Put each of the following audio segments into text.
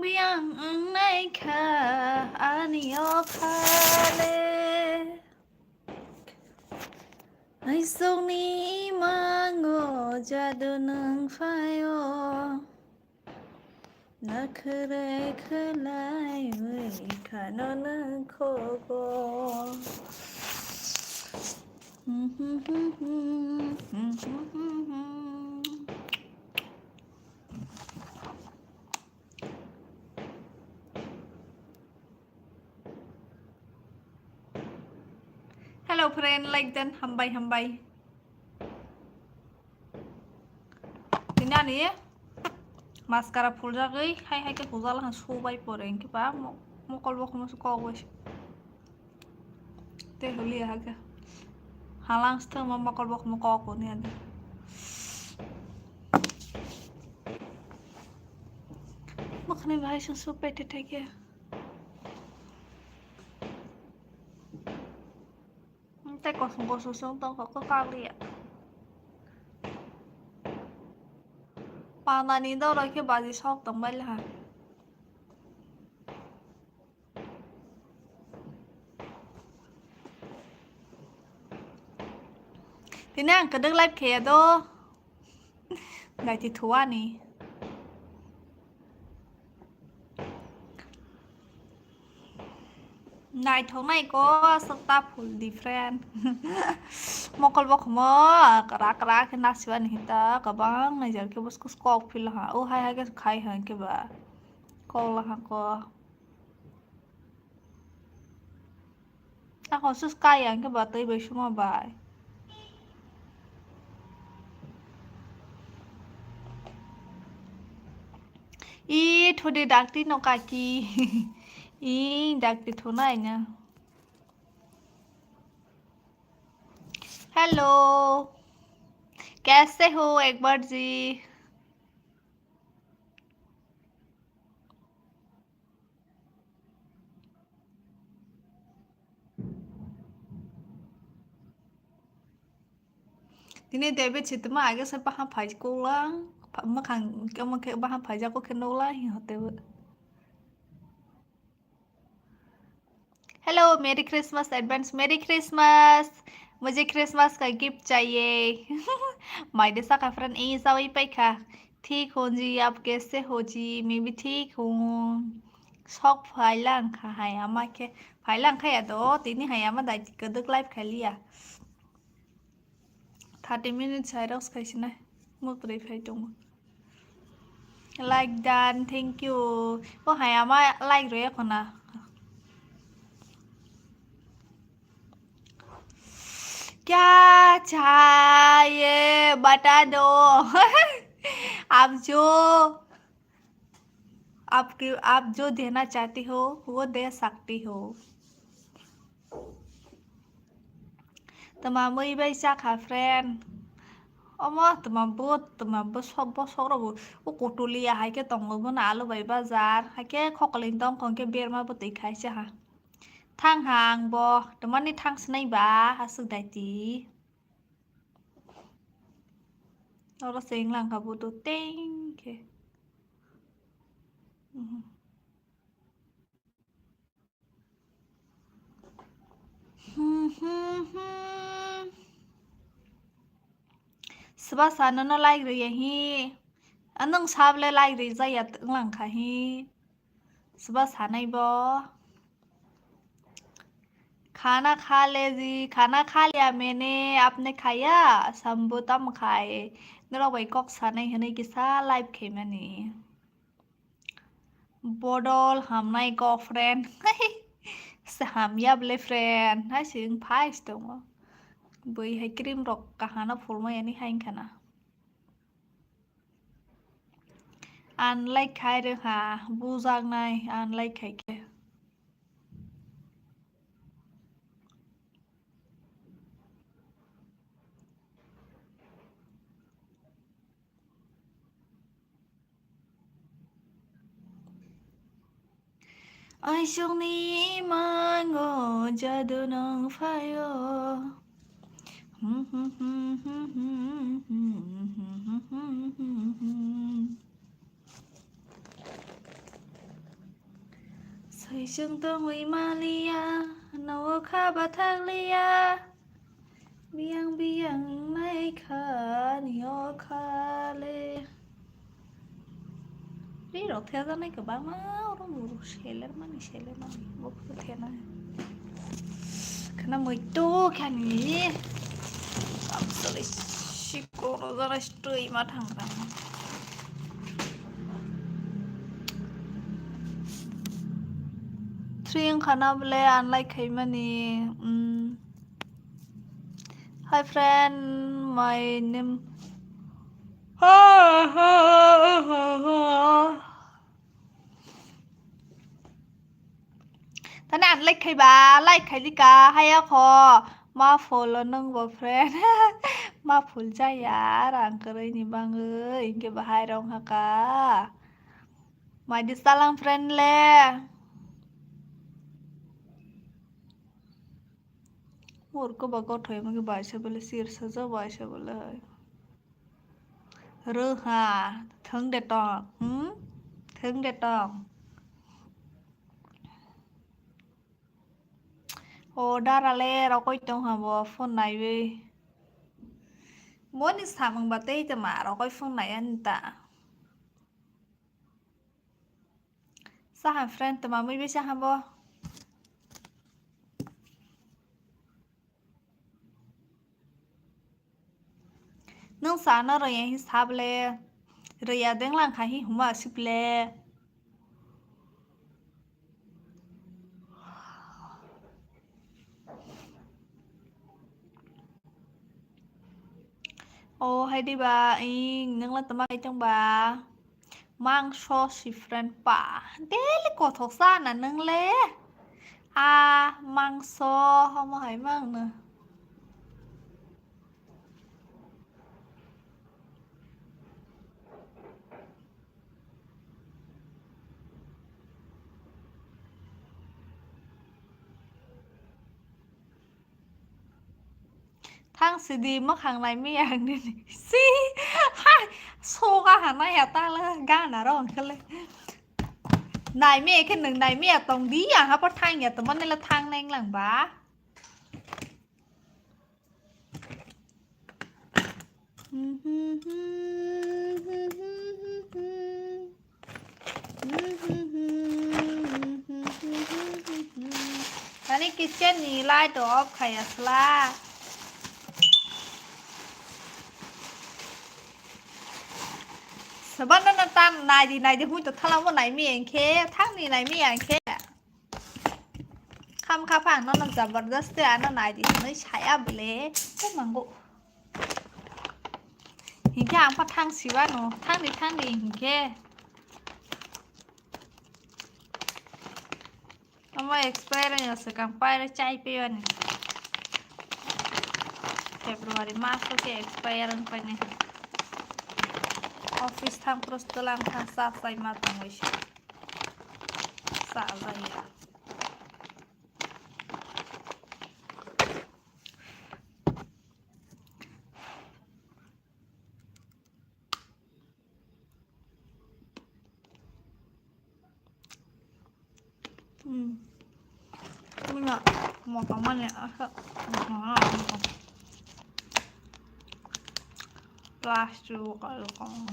biang ang nay ka aniyo khale ai song ni mango jadu nang phayo na khre khlai oi khano nang khogo Hello friend, like then hambay. Tina ni mascara full jagay hai ke pujal han sobai pore ke ba mo kolbo khmo su ko gosh te holi ha ke halang sta mo kolbo khmo ko ko ni ade mo khne bhai su pete theke te ko su tong ko ka li pa na ni đâu rồi ke ba ji sok tong bai la Tina ka được live ke do dai ti thua ni này thằng này có startup full different mokol bok mo kara ke nasiban hita kabang na jar ke bos ko skok fil ha o hai ke khai ha ke ba ko la ha ko ako sus kai ang ke ba tai be shuma ba i thodi dakti no ka ki i dakti thonai na hello कैसे हो एक बार जी Tini David situ mah agak saya paham phai ko lang mà khang mà cái paham phai ja ko keno la hi hote hello मेरी Christmas advance मेरी Christmas मुझे Christmas का gift चाहिए मायदे सा का फ्रेंड ए सवई पे खा ठीक हो जी आप कैसे हो जी मैं भी ठीक हूँ शौक फाइलांग खा हायामा के फाइलांग खाया दो तीनी हायामा दाई कदक लाइव खालिया 30 minutes I don't say मुद्रे फाइ दङ like that thank you có हायामा like rồi खना क्या चाहिए बता दो आप जो देना चाहती हो वो दे सकती हो तमा मै बैसा खा फ्रेंड अमा तमा सब सौरबो ओ कोटुलिया हाके तंगबो ना आलो बाय बाजार हाके खकलिन दं खंके बेरमा बतै खाइसे हा थां हां बो तमानि थां स्नै बा हासु दाइति और सेंग लांग का बुतो टेंग के सबा सानना लाइक रही यही अनंग साबले लाइक रही जाया तंगलांग खाही सबा सानाई बो खाना खा ले जी खाना खा लिया मैंने आपने खाया संबो तम खाए नरा भाई कॉक सानाई हने किसा लाइव खेमनी बॉडल हमनाई girlfriend Sahamya friend ha sing phais dong bui hay cream rok kahana fulma yani hain kana unlike khai được ha buzang nai unlike khai ke ai chung ni mango jadu nang phayo Chừng tương huy Malia nấu khá bà thác lia biang mai khá nhiều khá lê đi rồi theo ra này của bà máu nó mù xe lên mà bốc theo này khả năng mới tu khả ní làm sao để shiko nó ra là strui mà thằng rằng Triang khana bole unlike Hamani. Hi friend, my name. Tane unlike Hay ba, like Hay di ka, hay ako. Ma follow ng boyfriend. Ma phul jaya rang kerai ni bang ơi, ke bahai rong haka. My di salang friend le. मोर को बकौट है मगे बाइशा बोले सिर सजा बाइशा बोले है र हाँ थंग दे टॉक थंग दे टॉक ô đa ra lê đâu có trong hàng bộ phone này vì muốn đi thảm bằng bà tê cho mà đâu có phone này anh ta sao hàng friend tụi mà mới biết sao hàng bộ nông sản nó rồi anh sắp lê rồi à đứng lăng khai không mà sụp lê ô hay đi bà in nâng lên tụi mà trong bà mang cho si friend bà thế là có thuộc xa là nâng lê à mang so không mà hay mang nữa thang si đi mất hàng này mới hàng đi si hai số ga hàng này à ta là ga nào đó cái này này mẹ cái nừng này mẹ tổng đi à ha bắt thang nhà tụi mình là thang này lằng báอันนี้กินเช่นนี้ไล่ตัวออฟไข่อัสลาสบันนั่นตั้มนายดีหุ้ยตัวทะเลาะว่าไหนมีเองเคทั้งนี้ไหนมีเองเคคำข้าพังนั่นจะบรรดัสเตอร์นั่นนายดีไม่ใช่อะเบลพวกมังโกหินแค่อังพัดทั้งสิวะหนูทั้งนี้หินแค่ทำไม expire เนี่ยสกังไปแล้วใจเปลี่ยนFebruari masuk ya expireไปเนี่ยoffice tham terus telang selesai matang wis salah ya punya mau kaman ya plastik kalau kamu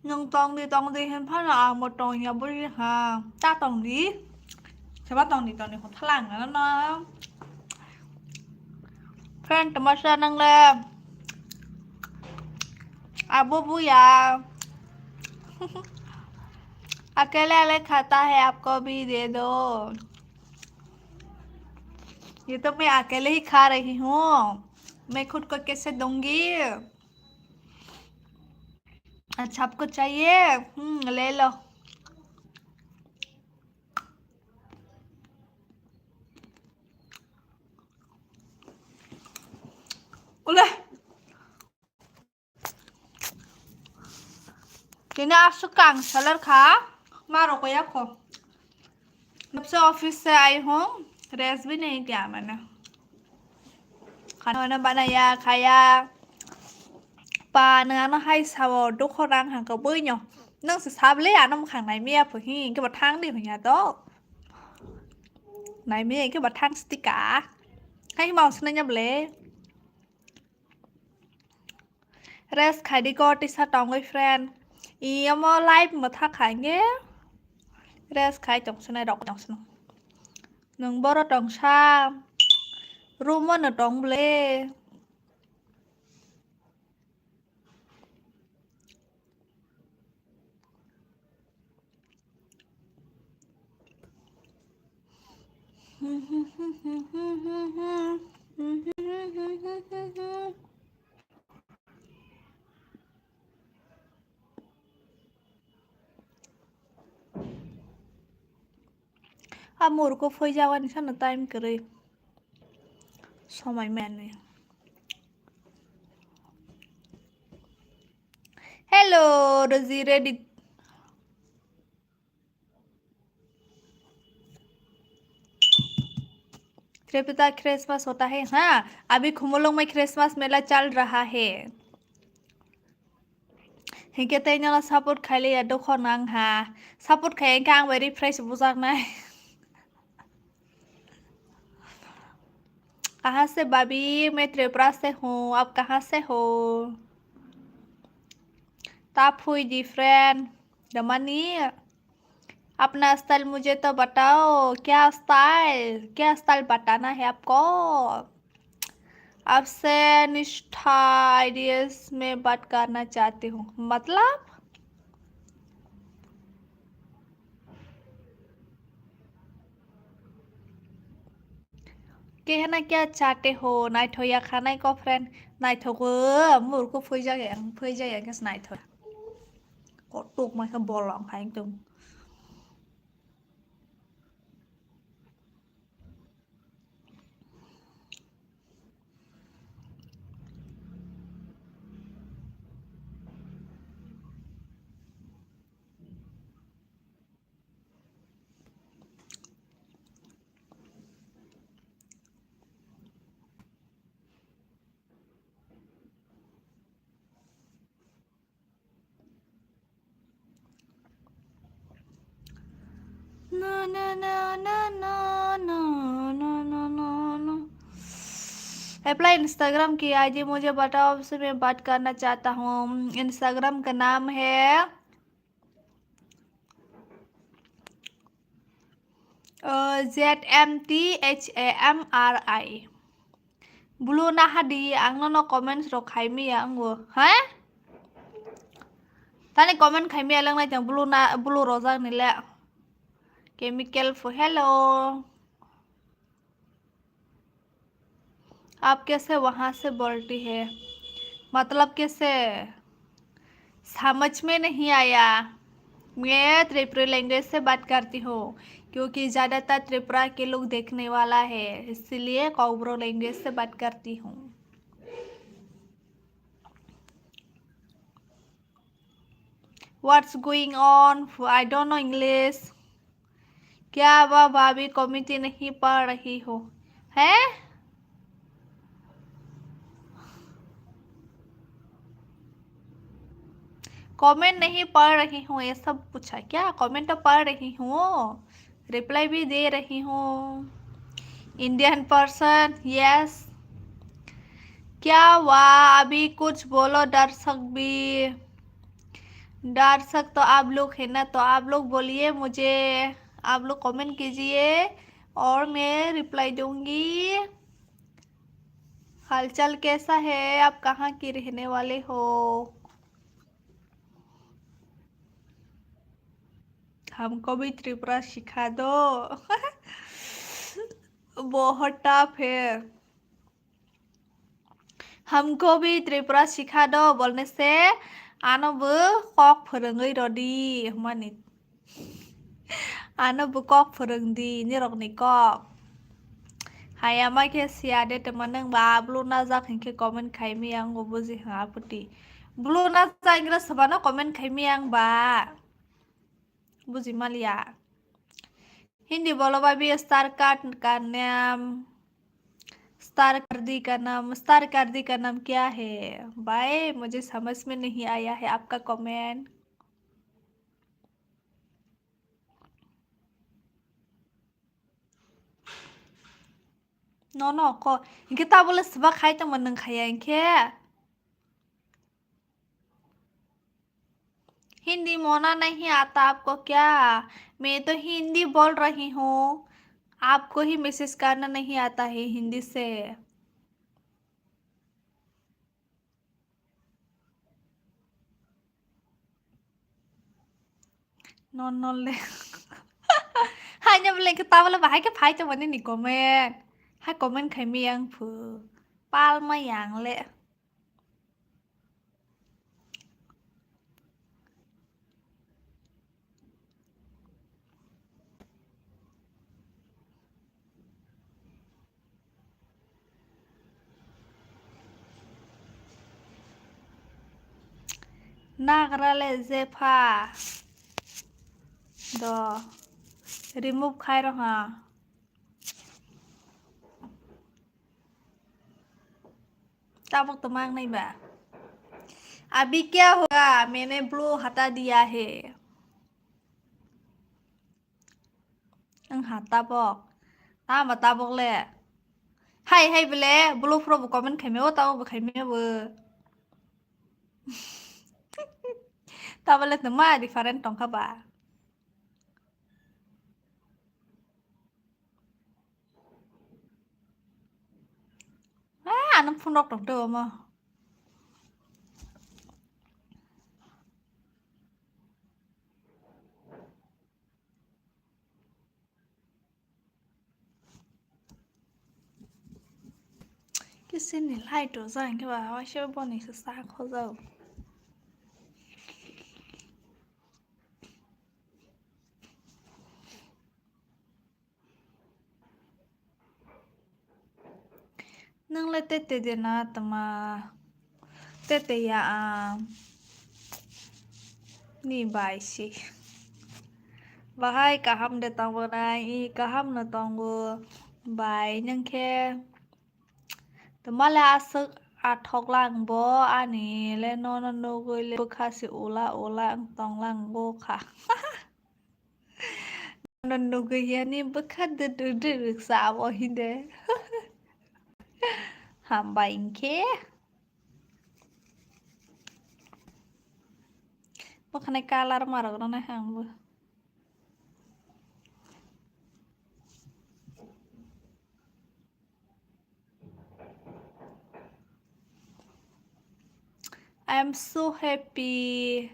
nhưng tông đi hen phát là một tròn nhà bơi hà ta tông đi sẽ bắt tông đi không thắt lằng nó friend tụi mình sẽ nâng lên à bố ya अकेले अलग खाता है आपको भी दे दो ये तो मैं अकेले ही खा रही हूँ मैं खुद को कैसे दूंगी अच्छा आपको चाहिए ले लो उले Kini asukang salar kha मारो को याको जब से ऑफिस से आई हूँ रेस्ट भी नहीं किया मैंने खाना वाना बनाया खाया bà nó hay sao đốt khó răng hàng cầu bơi nhở nó sẽ sao lấy nó hàng này mía phải hi cái bát thang đi phải nhà đó này mía cái bát thang sticker hay màu xanh nhập lệ rest khai đi co đi sa tòng với friend ý mà live mà thắc khai nghe rest khai trong xanh này đọc trong xanh nâng bó trong sa room mà trong lệ amor को foi जावा निशान time करे समय मैंने hello रोजी ready Tripura Christmas होता है हाँ अभी खुमोलोंग में क्रिसमस मेला चल रहा है हिंगे तेन्याला सपोर्ट खाइले या दखन आंहा सपोर्ट खाय का आं वेरी फ्रेश बुजानाय कहाँ से भाभी मैं त्रिपुरा से हूँ आप कहाँ से हो ताप हुई जी फ्रेंड दमनी अपना स्टाइल मुझे तो बताओ क्या स्टाइल बताना है आपको आपसे निष्ठा आइडियाज में बात करना चाहती हूँ मतलब कहना क्या चाहते हो नाइ थो या खानाय को फ्रेंड नाइ थो को मुर को फै जाया के नाइ थो को टुक मा का बोलंग हाय तुम ना ना ना ना ना ना ना ना ना ना अप्लाई इंस्टाग्राम की आईडी मुझे बताओ उससे मैं बात करना चाहता हूँ इंस्टाग्राम का नाम है ZMTHAMRI Blue na hadi ang no comments ro khai mi ang wo ha tani comment khai mi lang na jang blue ro jang ni le chemical for hello आप कैसे वहां से बोलती है मतलब कैसे समझ में नहीं आया मैं त्रिपुरा लैंग्वेज से बात करती हूँ क्योंकि ज़्यादातर त्रिपुरा के लोग देखने वाला है इसलिए कोकबोरोक लैंग्वेज से बात करती हूँ What's going on? I don't know English. क्या वह भाभी कॉमेडी नहीं पढ़ रही हो हैं कमेंट नहीं पढ़ रही हूँ ये सब पूछा क्या कमेंट तो पढ़ रही हूँ रिप्लाई भी दे रही हूँ इंडियन पर्सन यस क्या हुआ अभी कुछ बोलो दर्शक तो आप लोग है ना तो आप लोग बोलिए मुझे आप लोग कमेंट कीजिए और मैं रिप्लाई दूंगी हालचाल कैसा है आप कहाँ की रहने वाले हो हमको भी त्रिपुरा सिखा दो बहुत टफ है हमको भी त्रिपुरा सिखा दो बोलने से आनोबो कक फोरोङै रदी माने आनोबो कक फोरोंदी निरकनि कक हाया मा के सिया दे तमन नों बाबलु ना जाखिंखे कमेंट खाइमी आंगो बुजि हापुति Blue na sa Ingles sabana comment kay miyang ba. Buzi malia. Hindi बोलो भाई स्टार कार्ड का नाम स्टार कार्डी का नाम क्या है भाई मुझे समझ में नहीं आया है आपका कमेंट नो को इनके ताबले सबा खाई तो मन खाया इनके हिंदी मोना नहीं आता आपको क्या मैं तो हिंदी बोल रही हूँ आपको ही मैसेज करना नहीं आता है हिंदी से नो ले hai nhầm lên cái tao là phải cái phải cho mình đi comment hai comment khai miệng phừ pal mà yang lệ nagrale zepa do remove khai rồi hả tao bốc tao mang này bà अभी क्या होगा मैंने blue हटा दिया है हटा बक mà tao bốc lệ hay về lệ blue pro bốc comment khai mèo tao bốc khai mèo bơ tao bốc lệ tao mà different tông khá bà nó phun độc tông đâu mà cái xin này like trở ra cái bà hoa chơi bọn này xa khó dầu nâng lên tết tết điện à tầm tết tết ya ni bài si bahai kaham de tang vừa này kaham na tang vừa bài nhưng khe tầm là sức thọc lang bo ani le no goi le bukha si ola tong lang bo kha no goi ya ni bukha de sa bo hinde ham bài khe bukha này kalar marag na hang bo I am so happy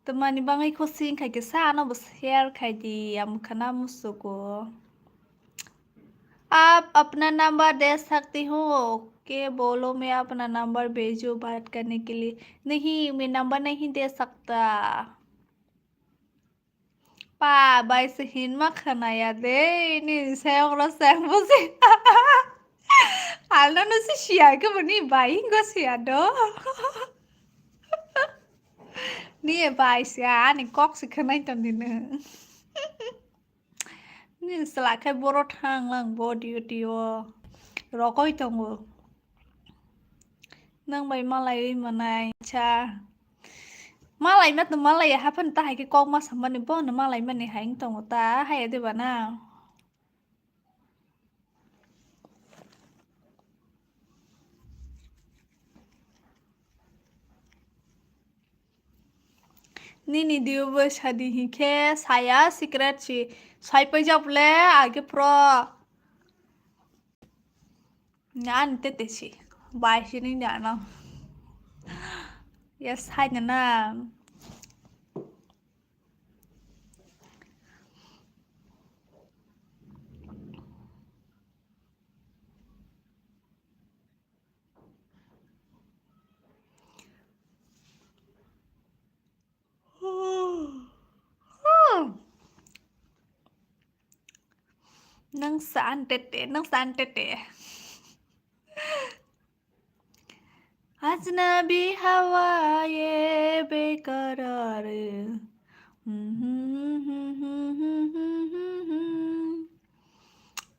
Temani bangai ko sing kai ke sana bus hair kai di am khana musuko आप अपना number दे सकती हूँ के बोलो मैं अपना number भेजूँ बात करने के लिए नहीं मैं नंबर नहीं दे सकता पा बाई से हिनमा खाना याद है नहीं saya ngerasa emosi Alno no si siya ke bani bayi go siya do ni bai siya ni kok si khanai ton din ni sala khai boro thang lang bo dio ro koi tong nang bai malai manai cha malai mat malai ha phan tai cái con ma sam ni bo na malai man ni haing tong ta hay de bana Nini diubah shadi hike saya secret sih saya pejap le age pro nyan tete sih bai sini nyana yes hanya na nang san tete अजनबी हवाए बेकरार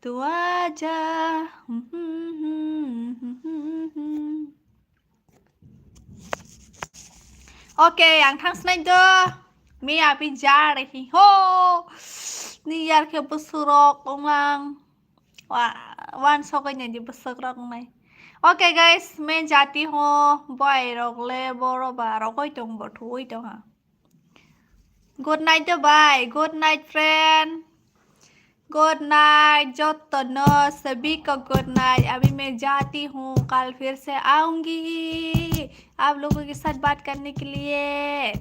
तू आजा okay आं थांसनायदो मैं अभी जा रही हो नी यार के बोसोरक ओंलां वन सौगैनाय दी बोसोरक ओंनाय ओके गाइस मैं जाती हूँ बाय रोगले बरोबा रोगोय दं बथुय दं हा गुड नाइट दो bye good night friend good night जोतनो सभी को गुड नाइट अभी मैं जाती हूँ कल फिर से आऊंगी आप लोगों के साथ बात करने के लिए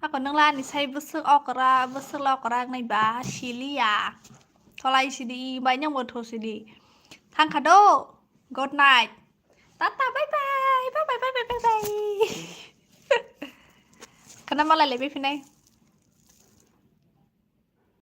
aku nang lani sai busuk okra ngai ba silia tolai sidi banyak moto sidi thang kado good night tata bye bye bye bye bye bye bye kenapa malah lebih pinai